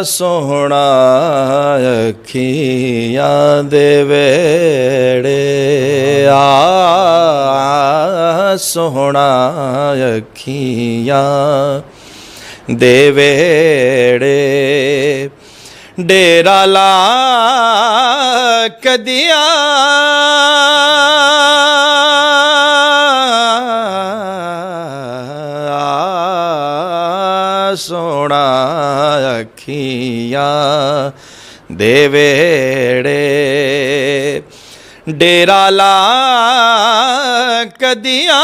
सोहना अखियाँ दे वेड़े सोहना अखियाँ दे वेड़े डेरा ला कदिया सोहना अखियाँ दे वेड़े डेरा ला कदिया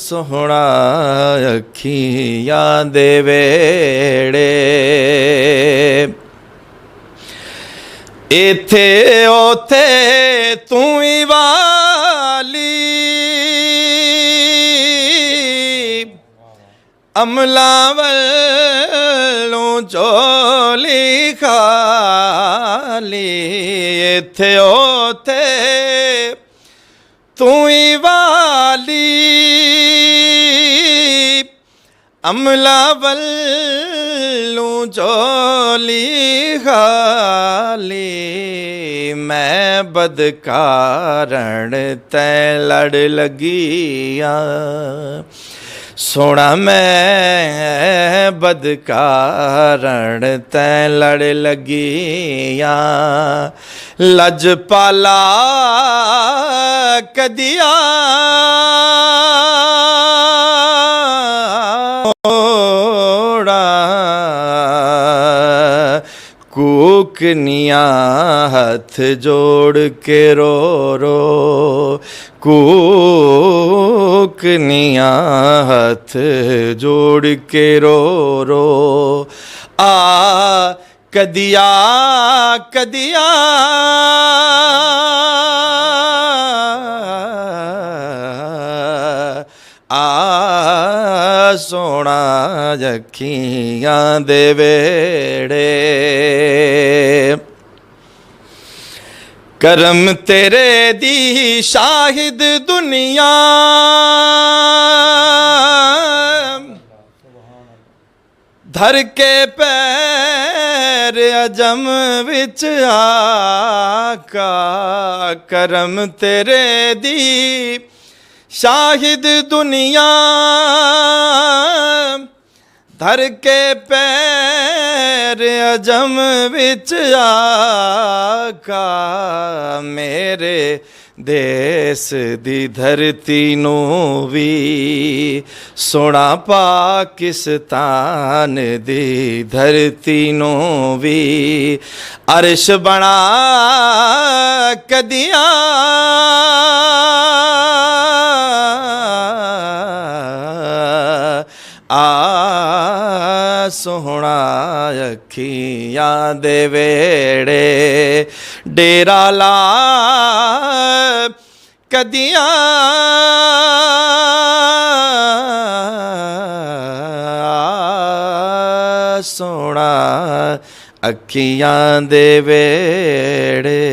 सोहना अखियाँ दे वेड़े इथे ओथे तू ही वाली अमला वल्लों चोली खाली इथे ओथे तू ही वाली अमला वल्लों चोली खाली मैं बदकारण तै लड़ लगिया सोना मैं बदकारण तै लड़ लगिया लजपाला कदिया कूकनिया हाथ जोड़ के रो रो कूकनिया हाथ जोड़ के रो रो कदिया कदिया सोहना अखियाँ दे वेड़े करम तेरे दी शाहिद दुनिया धर के पैर अजम विच आका करम तेरे दी शाहिद दुनिया धर के पैर अजम विच आका मेरे देश दी धरती नू भी सोना पाकिस्तान दी धरती नू भी अर्श बना कदिया सोहना अखियाँ दे वेड़े डेरा ला कदिया सोहना अखियाँ दे वेड़े।